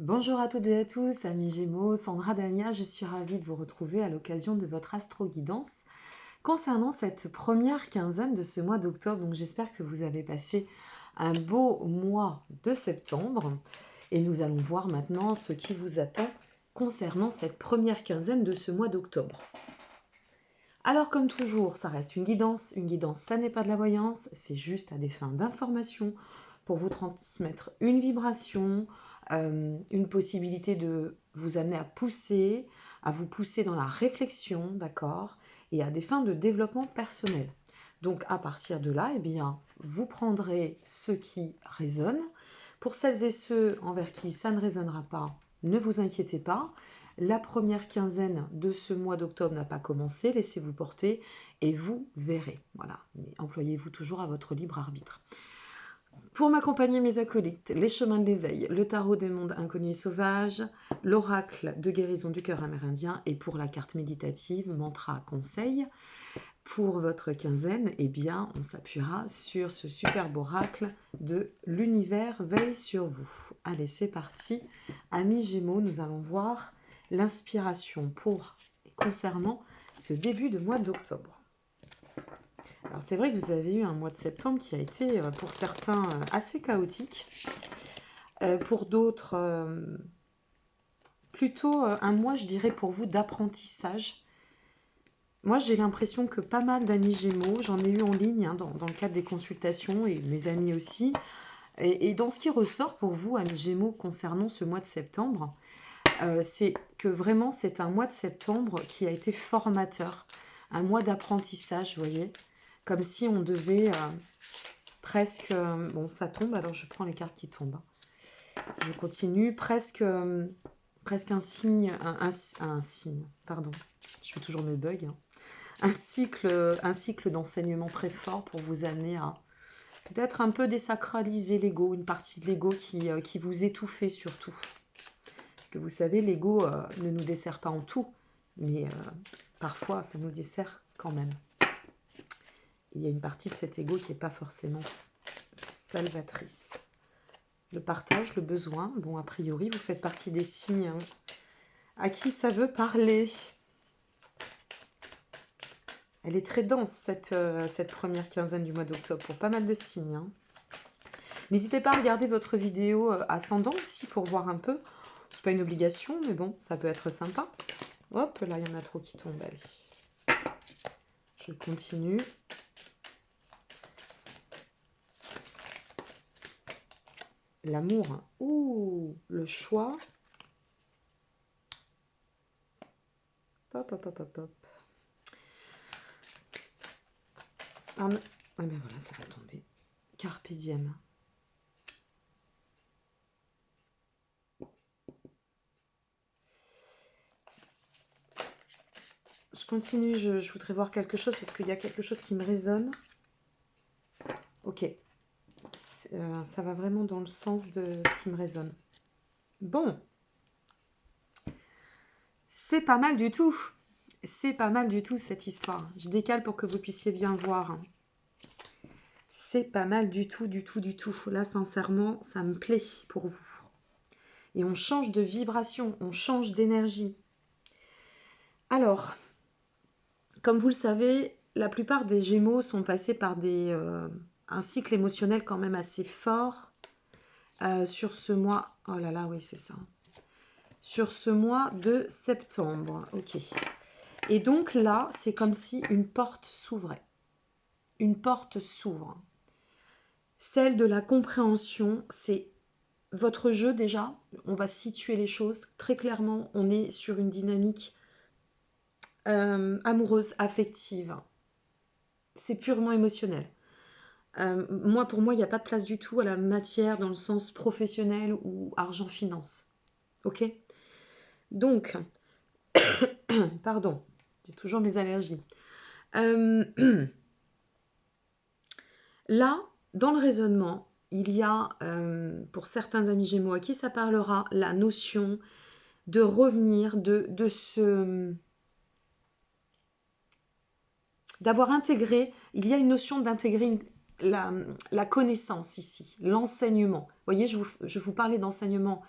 Bonjour à toutes et à tous, amis Gémeaux, Sandra Dania, je suis ravie de vous retrouver à l'occasion de votre astro-guidance concernant cette première quinzaine de ce mois d'octobre. Donc j'espère que vous avez passé un beau mois de septembre et nous allons voir maintenant ce qui vous attend concernant cette première quinzaine de ce mois d'octobre. Alors comme toujours, ça reste une guidance. Une guidance, ça n'est pas de la voyance, c'est juste à des fins d'information pour vous transmettre une vibration, une possibilité de vous amener à vous pousser dans la réflexion, d'accord, et à des fins de développement personnel. Donc à partir de là, eh bien, vous prendrez ce qui résonne. Pour celles et ceux envers qui ça ne résonnera pas, ne vous inquiétez pas. La première quinzaine de ce mois d'octobre n'a pas commencé, laissez-vous porter et vous verrez. Voilà, mais employez-vous toujours à votre libre arbitre. Pour m'accompagner, mes acolytes, les chemins de l'éveil, le tarot des mondes inconnus et sauvages, l'oracle de guérison du cœur amérindien et pour la carte méditative, mantra, conseil. Pour votre quinzaine, eh bien, on s'appuiera sur ce superbe oracle de l'univers veille sur vous. Allez, c'est parti. Amis Gémeaux, nous allons voir l'inspiration pour et concernant ce début de mois d'octobre. Alors c'est vrai que vous avez eu un mois de septembre qui a été pour certains assez chaotique, pour d'autres plutôt un mois, je dirais pour vous, d'apprentissage. Moi j'ai l'impression que pas mal d'amis Gémeaux, j'en ai eu en ligne dans le cadre des consultations et mes amis aussi, et dans ce qui ressort pour vous, amis Gémeaux, concernant ce mois de septembre, c'est que vraiment c'est un mois de septembre qui a été formateur, un mois d'apprentissage, vous voyez, comme si on devait presque, bon ça tombe, alors je prends les cartes qui tombent, je continue, presque un signe, un signe, pardon, je fais toujours mes bugs, un cycle d'enseignement très fort pour vous amener à peut-être un peu désacraliser l'ego, une partie de l'ego qui vous étouffait surtout. Parce que vous savez, l'ego ne nous dessert pas en tout, mais parfois ça nous dessert quand même. Il y a une partie de cet ego qui n'est pas forcément salvatrice. Le partage, le besoin, bon, a priori, vous faites partie des signes à qui ça veut parler. Elle est très dense, cette première quinzaine du mois d'octobre, pour pas mal de signes. N'hésitez pas à regarder votre vidéo ascendant aussi pour voir un peu. C'est pas une obligation, mais bon, ça peut être sympa. Hop, là, il y en a trop qui tombent. Allez. Je continue. L'amour. Ouh, le choix. Hop, hop, hop, hop, hop. Ah ben voilà, ça va tomber. Carpe diem. Je continue, je voudrais voir quelque chose parce qu'il y a quelque chose qui me résonne. Ok. Ça va vraiment dans le sens de ce qui me résonne. Bon. C'est pas mal du tout. C'est pas mal du tout cette histoire. Je décale pour que vous puissiez bien voir. C'est pas mal du tout, du tout, du tout. Là, sincèrement, ça me plaît pour vous. Et on change de vibration, on change d'énergie. Alors, comme vous le savez, la plupart des Gémeaux sont passés par un cycle émotionnel quand même assez fort sur ce mois. Oh là là, oui, c'est ça. Sur ce mois de septembre. Ok. Et donc là, c'est comme si une porte s'ouvrait. Une porte s'ouvre. Celle de la compréhension, c'est votre jeu déjà. On va situer les choses très clairement. On est sur une dynamique amoureuse, affective. C'est purement émotionnel. Pour moi, il n'y a pas de place du tout à la matière dans le sens professionnel ou argent-finance. Ok ? Donc, pardon, j'ai toujours mes allergies. Là, dans le raisonnement, il y a, pour certains amis Gémeaux à qui ça parlera, la notion de revenir, d'avoir intégré, il y a une notion d'intégrer la connaissance ici, l'enseignement. Vous voyez, je vous parlais d'enseignement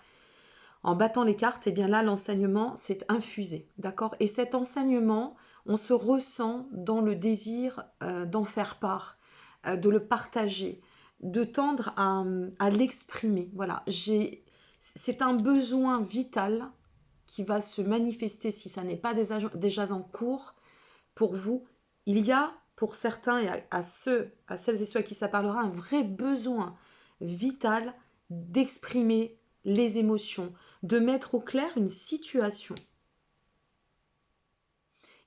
en battant les cartes, eh bien là, l'enseignement s'est infusé, d'accord? Et cet enseignement, on se ressent dans le désir d'en faire part, de le partager, de tendre à l'exprimer. Voilà, c'est un besoin vital qui va se manifester si ça n'est pas déjà en cours pour vous. Il y a pour certains et à celles et ceux à qui ça parlera, un vrai besoin vital d'exprimer les émotions, de mettre au clair une situation.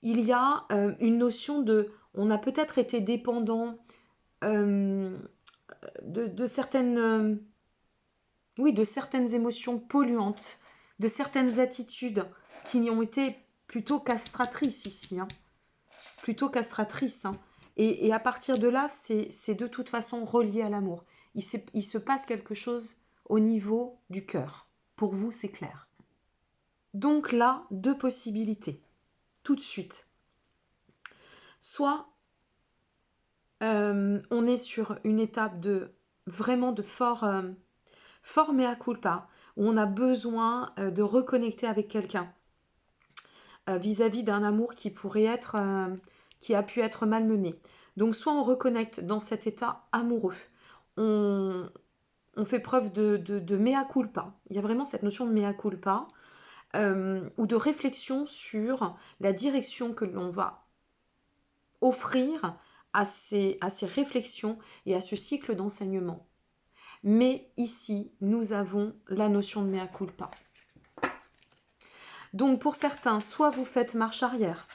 Il y a une notion de, on a peut-être été dépendant euh, de certaines, oui, de certaines émotions polluantes, de certaines attitudes qui ont été plutôt castratrices ici, hein, plutôt castratrices. Hein. Et à partir de là, c'est de toute façon relié à l'amour. Il se passe quelque chose au niveau du cœur. Pour vous, c'est clair. Donc là, deux possibilités, tout de suite. Soit on est sur une étape de vraiment de fort mea culpa, où on a besoin de reconnecter avec quelqu'un vis-à-vis d'un amour qui pourrait être, qui a pu être malmené. Donc soit on reconnecte dans cet état amoureux, on fait preuve de mea culpa. Il y a vraiment cette notion de mea culpa, ou de réflexion sur la direction que l'on va offrir à ces réflexions et à ce cycle d'enseignement. Mais ici, nous avons la notion de mea culpa. Donc pour certains, soit vous faites marche arrière,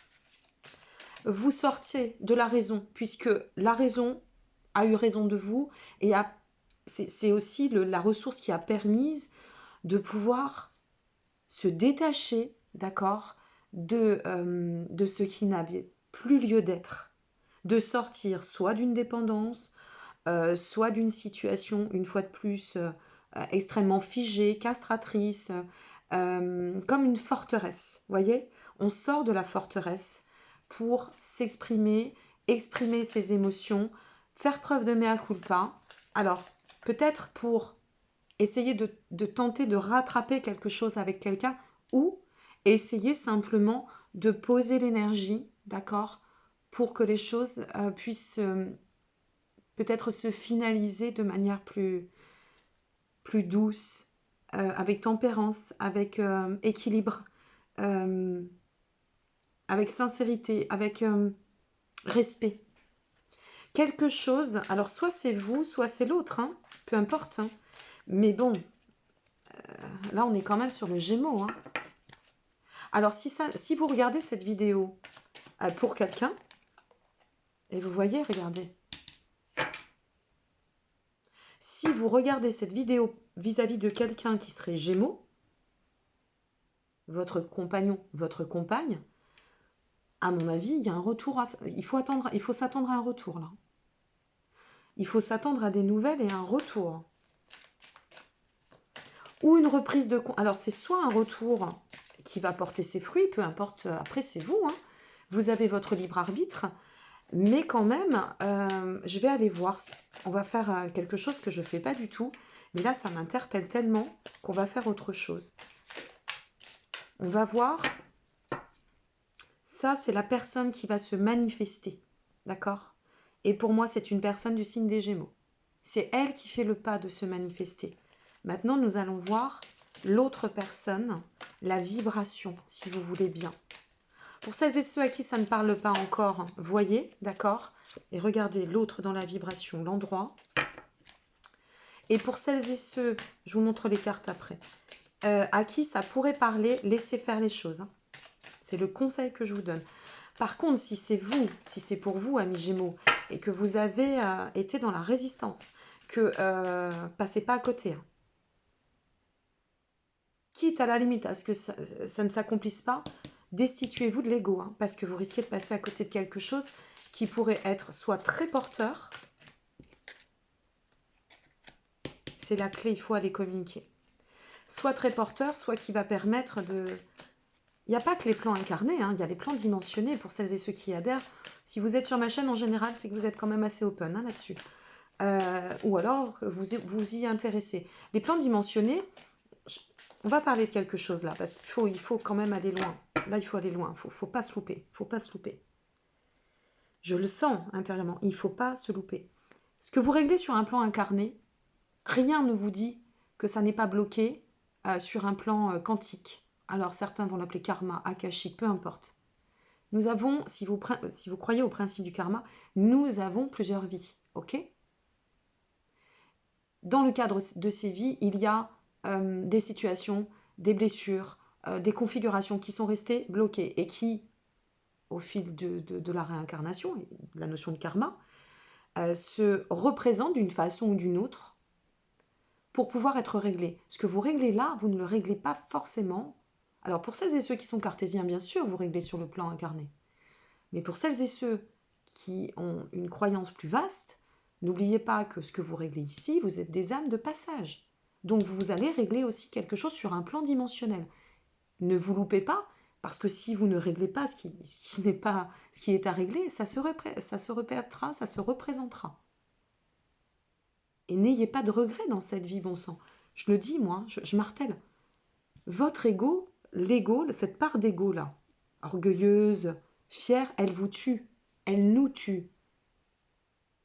vous sortez de la raison, puisque la raison a eu raison de vous, et c'est aussi la ressource qui a permis de pouvoir se détacher, d'accord, de ce qui n'avait plus lieu d'être, de sortir soit d'une dépendance, soit d'une situation, une fois de plus, extrêmement figée, castratrice, comme une forteresse. Voyez, on sort de la forteresse pour s'exprimer, exprimer ses émotions, faire preuve de mea culpa. Alors, peut-être pour essayer de tenter de rattraper quelque chose avec quelqu'un, ou essayer simplement de poser l'énergie, d'accord, pour que les choses puissent peut-être se finaliser de manière plus douce, avec tempérance, avec équilibre, euh, avec sincérité, avec respect. Quelque chose, alors soit c'est vous, soit c'est l'autre, hein, peu importe. Hein, mais bon, là on est quand même sur le Gémeaux. Hein. Alors si vous regardez cette vidéo pour quelqu'un, et vous voyez, regardez. Si vous regardez cette vidéo vis-à-vis de quelqu'un qui serait Gémeaux, votre compagnon, votre compagne, à mon avis, il y a un retour. Il faut s'attendre à un retour là. Il faut s'attendre à des nouvelles et à un retour. Ou une reprise de... Alors c'est soit un retour qui va porter ses fruits, peu importe, après c'est vous. Hein. Vous avez votre libre arbitre. Mais quand même, je vais aller voir. On va faire quelque chose que je ne fais pas du tout. Mais là, ça m'interpelle tellement qu'on va faire autre chose. On va voir. Ça, c'est la personne qui va se manifester. D'accord ? Et pour moi, c'est une personne du signe des Gémeaux. C'est elle qui fait le pas de se manifester. Maintenant, nous allons voir l'autre personne, la vibration, si vous voulez bien. Pour celles et ceux à qui ça ne parle pas encore, voyez, d'accord ? Et regardez l'autre dans la vibration, l'endroit. Et pour celles et ceux, je vous montre les cartes après, à qui ça pourrait parler, laissez faire les choses. Hein. C'est le conseil que je vous donne. Par contre, si c'est vous, si c'est pour vous, amis Gémeaux, et que vous avez été dans la résistance, que passez pas à côté. Hein. Quitte à la limite à ce que ça ne s'accomplisse pas, destituez-vous de l'ego, hein, parce que vous risquez de passer à côté de quelque chose qui pourrait être soit très porteur, c'est la clé, il faut aller communiquer, soit très porteur, soit qui va permettre de... Il n'y a pas que les plans incarnés, hein, il y a les plans dimensionnés pour celles et ceux qui adhèrent. Si vous êtes sur ma chaîne, en général, c'est que vous êtes quand même assez open hein, là-dessus. Ou alors, vous y intéressez. Les plans dimensionnés, On va parler de quelque chose là, parce qu'il faut quand même aller loin. Là, il faut aller loin, faut pas se louper, faut pas se louper. Je le sens intérieurement, il ne faut pas se louper. Ce que vous réglez sur un plan incarné, rien ne vous dit que ça n'est pas bloqué sur un plan quantique. Alors certains vont l'appeler karma, akashique, peu importe. Nous avons, si vous croyez au principe du karma, nous avons plusieurs vies, ok? Dans le cadre de ces vies, il y a des situations, des blessures, des configurations qui sont restées bloquées et qui, au fil de la réincarnation, et de la notion de karma, se représentent d'une façon ou d'une autre pour pouvoir être réglées. Ce que vous réglez là, vous ne le réglez pas forcément. Alors pour celles et ceux qui sont cartésiens, bien sûr, vous réglez sur le plan incarné. Mais pour celles et ceux qui ont une croyance plus vaste, n'oubliez pas que ce que vous réglez ici, vous êtes des âmes de passage. Donc vous allez régler aussi quelque chose sur un plan dimensionnel. Ne vous loupez pas, parce que si vous ne réglez pas ce qui est à régler, ça se répétera, ça se représentera. Et n'ayez pas de regrets dans cette vie, bon sang. Je le dis, moi, je martèle. Votre ego, l'ego, cette part d'ego là, orgueilleuse, fière, elle vous tue. Elle nous tue.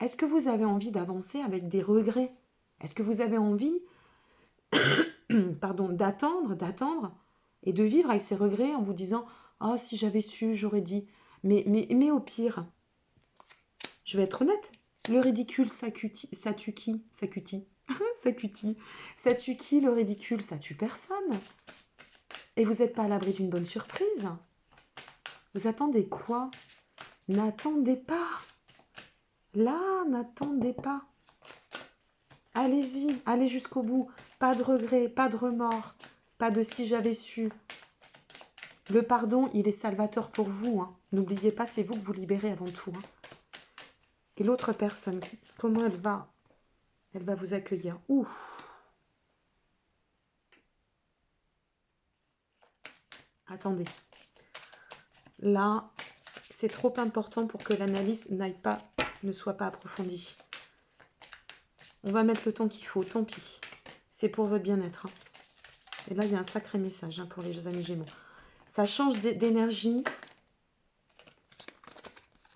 Est-ce que vous avez envie d'avancer avec des regrets? Est-ce que vous avez envie d'attendre et de vivre avec ces regrets en vous disant « Oh, si j'avais su, j'aurais dit. » Mais au pire, je vais être honnête, le ridicule, ça tue qui? Ça tue qui? Ça tue qui, le ridicule? Ça tue personne. Et vous n'êtes pas à l'abri d'une bonne surprise. Vous attendez quoi? N'attendez pas. Là, n'attendez pas. Allez-y, allez jusqu'au bout. Pas de regrets, pas de remords, pas de si j'avais su. Le pardon, il est salvateur pour vous. Hein. N'oubliez pas, c'est vous que vous libérez avant tout. Hein. Et l'autre personne, comment elle va vous accueillir. Ouh. Attendez. Là, c'est trop important pour que l'analyse ne soit pas approfondie. On va mettre le temps qu'il faut, tant pis. C'est pour votre bien-être. Hein. Et là, il y a un sacré message pour les amis Gémeaux. Ça change d'énergie.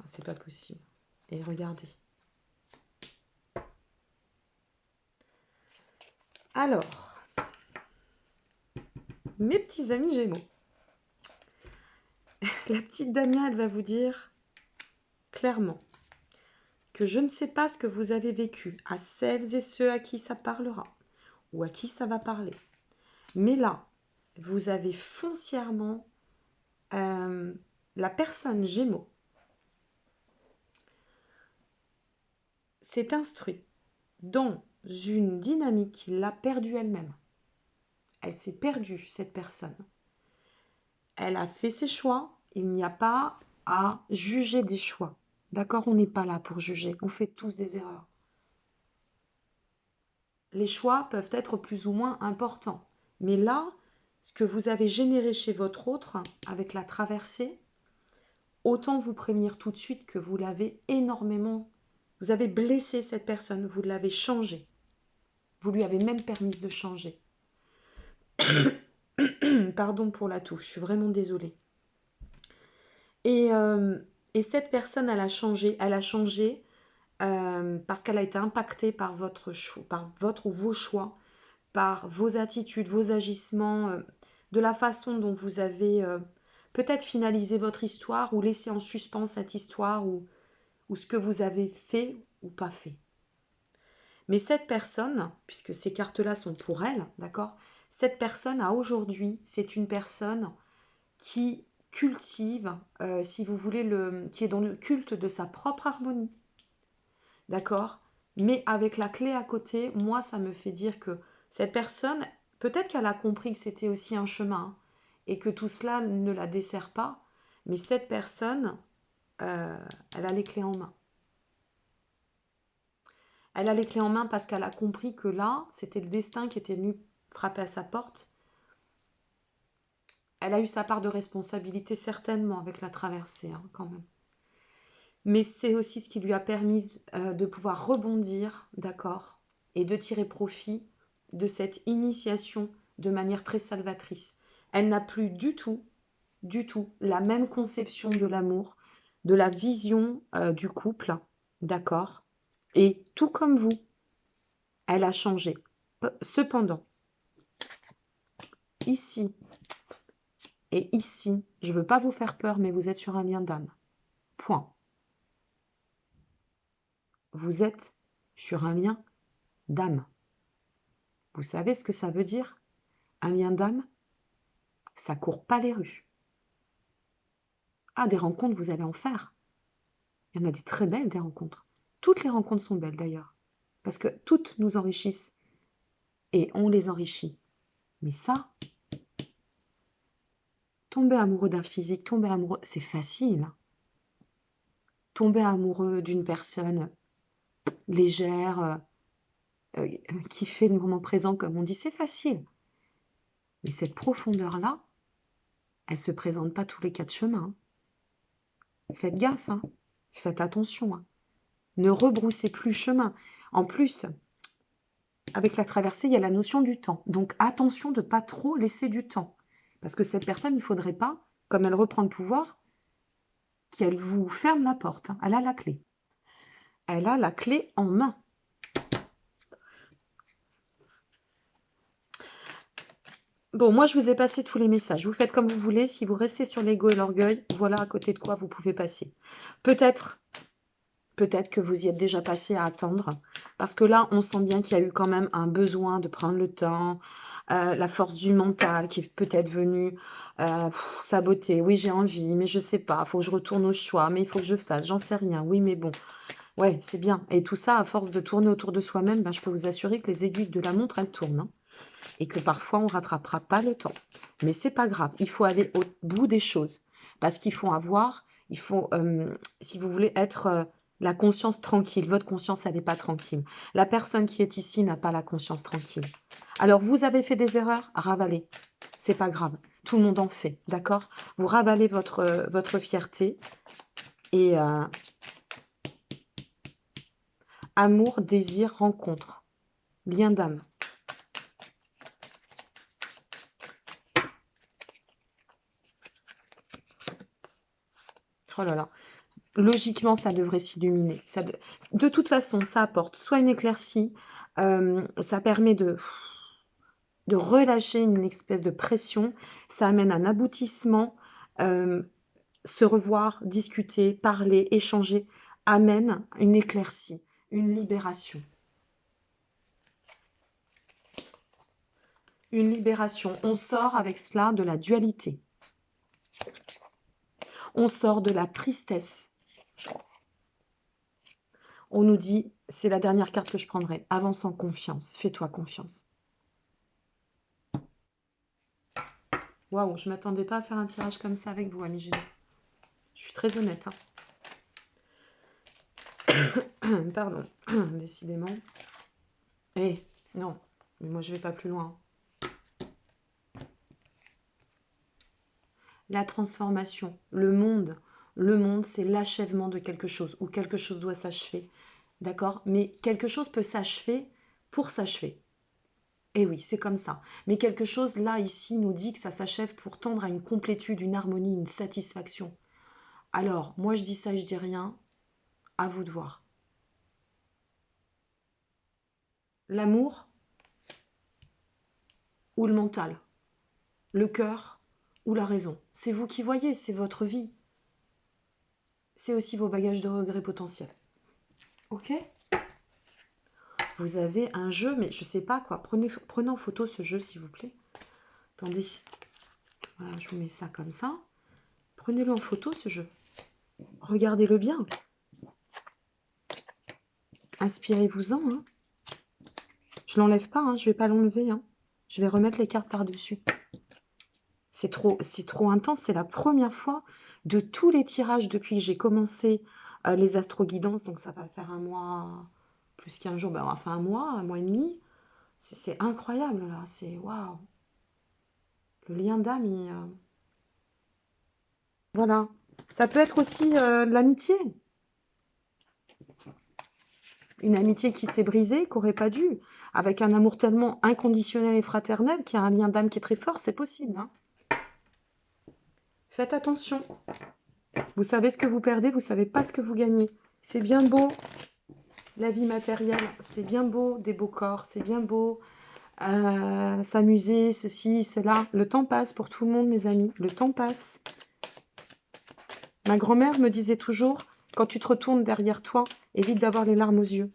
C'est pas possible. Et regardez. Alors, mes petits amis Gémeaux. La petite Damien, elle va vous dire clairement que je ne sais pas ce que vous avez vécu à celles et ceux à qui ça parlera ou à qui ça va parler. Mais là, vous avez foncièrement la personne Gémeaux s'est instruite dans une dynamique qui l'a perdue elle-même. Elle s'est perdue, cette personne. Elle a fait ses choix. Il n'y a pas à juger des choix. D'accord? On n'est pas là pour juger. On fait tous des erreurs. Les choix peuvent être plus ou moins importants. Mais là, ce que vous avez généré chez votre autre, avec la traversée, autant vous prévenir tout de suite que vous l'avez énormément... Vous avez blessé cette personne, vous l'avez changée. Vous lui avez même permis de changer. Pardon pour la toux, je suis vraiment désolée. Et cette personne, elle a changé parce qu'elle a été impactée par votre choix, par votre ou vos choix, par vos attitudes, vos agissements, de la façon dont vous avez peut-être finalisé votre histoire ou laissé en suspens cette histoire ou ce que vous avez fait ou pas fait. Mais cette personne, puisque ces cartes-là sont pour elle, d'accord, cette personne à aujourd'hui, c'est une personne qui cultive, si vous voulez, qui est dans le culte de sa propre harmonie. D'accord? Mais avec la clé à côté, moi, ça me fait dire que cette personne, peut-être qu'elle a compris que c'était aussi un chemin et que tout cela ne la dessert pas, mais cette personne, elle a les clés en main. Elle a les clés en main parce qu'elle a compris que là, c'était le destin qui était venu frapper à sa porte. Elle a eu sa part de responsabilité certainement avec la traversée, quand même. Mais c'est aussi ce qui lui a permis de pouvoir rebondir, d'accord, et de tirer profit de cette initiation de manière très salvatrice. Elle n'a plus du tout la même conception de l'amour, de la vision du couple, d'accord? Et tout comme vous, elle a changé. Cependant, ici et ici, je ne veux pas vous faire peur, mais vous êtes sur un lien d'âme. Point. Vous êtes sur un lien d'âme. Vous savez ce que ça veut dire? Un lien d'âme, ça court pas les rues. Ah, des rencontres, vous allez en faire. Il y en a des très belles, des rencontres. Toutes les rencontres sont belles d'ailleurs. Parce que toutes nous enrichissent. Et on les enrichit. Mais ça, tomber amoureux d'un physique, tomber amoureux, c'est facile. Tomber amoureux d'une personne légère, qui fait le moment présent, comme on dit, c'est facile. Mais cette profondeur-là, elle ne se présente pas tous les 4 chemins. Faites gaffe, hein. Faites attention. Hein. Ne rebroussez plus chemin. En plus, avec la traversée, il y a la notion du temps. Donc attention de ne pas trop laisser du temps. Parce que cette personne, il ne faudrait pas, comme elle reprend le pouvoir, qu'elle vous ferme la porte. Hein. Elle a la clé. Elle a la clé en main. Bon, moi, je vous ai passé tous les messages. Vous faites comme vous voulez. Si vous restez sur l'ego et l'orgueil, voilà à côté de quoi vous pouvez passer. Peut-être que vous y êtes déjà passé à attendre. Parce que là, on sent bien qu'il y a eu quand même un besoin de prendre le temps. La force du mental qui est peut-être venue saboter. Oui, j'ai envie, mais je sais pas. Il faut que je retourne au choix, mais il faut que je fasse. J'en sais rien. Oui, mais bon. Ouais, c'est bien. Et tout ça, à force de tourner autour de soi-même, ben, je peux vous assurer que les aiguilles de la montre, elles tournent. Hein. Et que parfois, on ne rattrapera pas le temps. Mais c'est pas grave. Il faut aller au bout des choses. Parce qu'il faut avoir, si vous voulez être la conscience tranquille. Votre conscience, elle n'est pas tranquille. La personne qui est ici n'a pas la conscience tranquille. Alors, vous avez fait des erreurs, ravalez. C'est pas grave. Tout le monde en fait, d'accord? Vous ravalez votre fierté et amour, désir, rencontre, lien d'âme. Oh là là. Logiquement, ça devrait s'illuminer. De toute façon, ça apporte soit une éclaircie, ça permet de relâcher une espèce de pression, ça amène un aboutissement, se revoir, discuter, parler, échanger, amène une éclaircie, une libération. Une libération. On sort avec cela de la dualité. On sort de la tristesse. On nous dit, c'est la dernière carte que je prendrai, avance en confiance, fais-toi confiance. Waouh, je ne m'attendais pas à faire un tirage comme ça avec vous, amis Gémeaux. Je suis très honnête. Hein. Pardon, décidément. Eh, non, mais moi je vais pas plus loin. La transformation, le monde, c'est l'achèvement de quelque chose, ou quelque chose doit s'achever. D'accord? Mais quelque chose peut s'achever pour s'achever. Eh oui, c'est comme ça. Mais quelque chose, là, ici, nous dit que ça s'achève pour tendre à une complétude, une harmonie, une satisfaction. Alors, moi, je dis ça, je dis rien. À vous de voir. L'amour ou le mental? Le cœur ou la raison? C'est vous qui voyez, c'est votre vie. C'est aussi vos bagages de regrets potentiels. Ok? Vous avez un jeu, mais je sais pas quoi. Prenez en photo ce jeu, s'il vous plaît. Attendez. Voilà, je vous mets ça comme ça. Prenez-le en photo, ce jeu. Regardez-le bien. Inspirez-vous-en. Hein. Je l'enlève pas, hein. Je vais pas l'enlever. Hein. Je vais remettre les cartes par-dessus. C'est trop intense. C'est la première fois de tous les tirages depuis que j'ai commencé les astro-guidances. Donc ça va faire un mois, plus qu'15 jours. Ben, on va faire un mois et demi. C'est incroyable là. C'est waouh. Le lien d'âme, voilà. Ça peut être aussi de l'amitié. Une amitié qui s'est brisée, qui n'aurait pas dû. avec un amour tellement inconditionnel et fraternel qu'il y a un lien d'âme qui est très fort, c'est possible, hein. Faites attention. Vous savez ce que vous perdez, vous savez pas ce que vous gagnez. C'est bien beau, la vie matérielle, c'est bien beau, des beaux corps, c'est bien beau, s'amuser, ceci, cela. Le temps passe pour tout le monde, mes amis, le temps passe. Ma grand-mère me disait toujours, quand tu te retournes derrière toi, évite d'avoir les larmes aux yeux.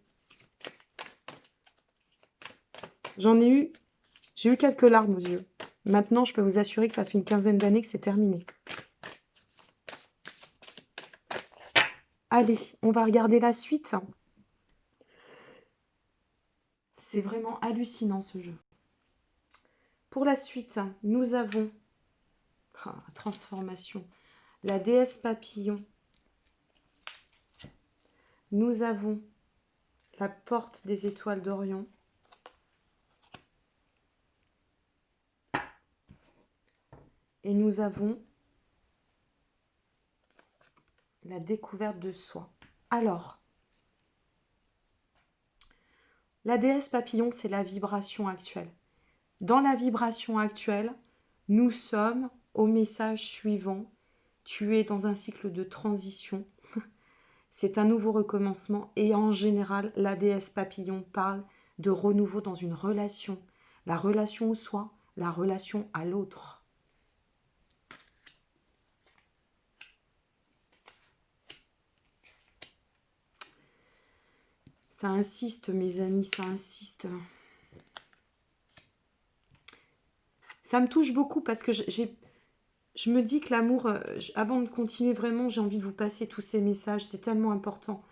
J'ai eu quelques larmes aux yeux. Maintenant, je peux vous assurer que ça fait une quinzaine d'années que c'est terminé. Allez, on va regarder la suite. C'est vraiment hallucinant ce jeu. Pour la suite, nous avons transformation, la déesse papillon. Nous avons la porte des étoiles d'Orion. Et nous avons la découverte de soi. Alors, la déesse papillon, c'est la vibration actuelle. Dans la vibration actuelle, nous sommes au message suivant. Tu es dans un cycle de transition. C'est un nouveau recommencement et en général, la déesse papillon parle de renouveau dans une relation. La relation au soi, la relation à l'autre. Ça insiste, mes amis, ça insiste. Ça me touche beaucoup parce que je me dis que l'amour, avant de continuer vraiment, j'ai envie de vous passer tous ces messages, c'est tellement important.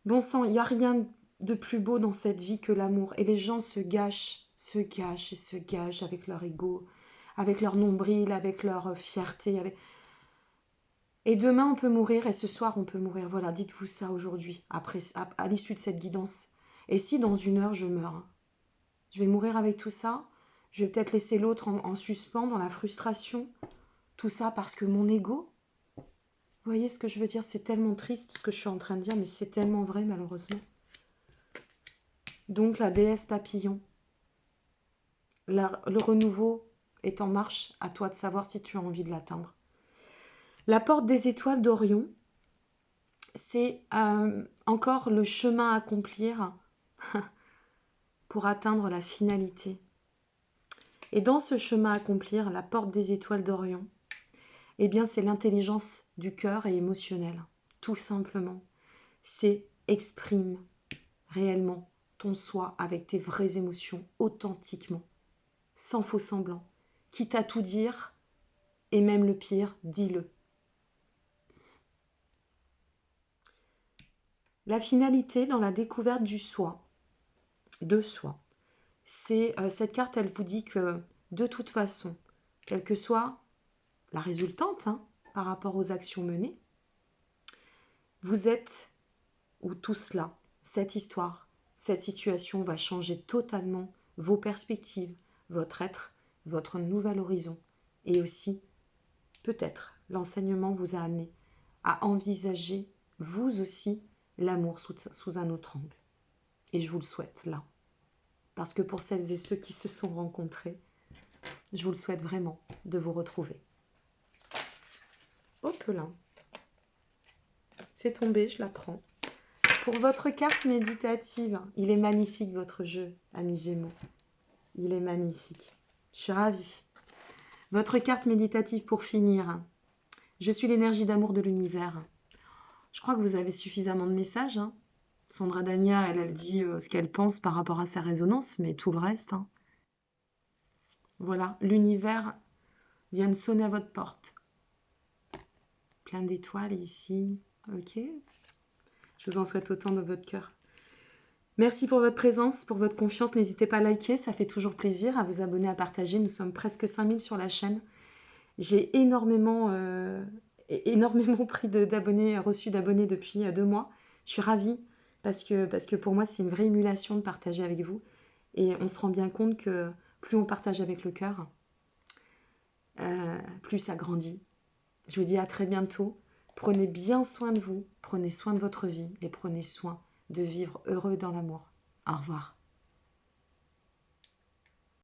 Bon sang, il n'y a rien de plus beau dans cette vie que l'amour. Et les gens se gâchent et se gâchent avec leur ego, avec leur nombril, avec leur fierté. Et demain, on peut mourir et ce soir, on peut mourir. Voilà, dites-vous ça aujourd'hui, après, à l'issue de cette guidance. Et si dans 1 heure, je meurs, je vais mourir avec tout ça. Je vais peut-être laisser l'autre en suspens, dans la frustration. Tout ça parce que mon ego. Vous voyez ce que je veux dire? C'est tellement triste ce que je suis en train de dire, mais c'est tellement vrai, malheureusement. Donc, la déesse papillon. Le renouveau est en marche. À toi de savoir si tu as envie de l'atteindre. La porte des étoiles d'Orion, c'est encore le chemin à accomplir pour atteindre la finalité. Et dans ce chemin à accomplir, la porte des étoiles d'Orion, eh bien, c'est l'intelligence du cœur et émotionnelle, tout simplement. C'est exprime réellement ton soi avec tes vraies émotions, authentiquement, sans faux semblant. Quitte à tout dire, et même le pire, dis-le. La finalité dans la découverte du soi, de soi, c'est cette carte, elle vous dit que de toute façon, quelle que soit la résultante par rapport aux actions menées, vous êtes, ou tout cela, cette histoire, cette situation va changer totalement vos perspectives, votre être, votre nouvel horizon. Et aussi, peut-être, l'enseignement vous a amené à envisager, vous aussi, l'amour sous un autre angle. Et je vous le souhaite là. Parce que pour celles et ceux qui se sont rencontrés, je vous le souhaite vraiment de vous retrouver. Hop là. C'est tombé, je la prends. Pour votre carte méditative, il est magnifique votre jeu, amis Gémeaux. Il est magnifique. Je suis ravie. Votre carte méditative pour finir. Je suis l'énergie d'amour de l'univers. Je crois que vous avez suffisamment de messages. Sandra Dania, elle dit ce qu'elle pense par rapport à sa résonance, mais tout le reste. Voilà, l'univers vient de sonner à votre porte. Plein d'étoiles ici. Ok. Je vous en souhaite autant de votre cœur. Merci pour votre présence, pour votre confiance. N'hésitez pas à liker, ça fait toujours plaisir. À vous abonner, à partager. Nous sommes presque 5000 sur la chaîne. J'ai énormément reçu d'abonnés depuis 2 mois. Je suis ravie parce que pour moi, c'est une vraie émulation de partager avec vous. Et on se rend bien compte que plus on partage avec le cœur, plus ça grandit. Je vous dis à très bientôt. Prenez bien soin de vous, prenez soin de votre vie et prenez soin de vivre heureux dans l'amour. Au revoir.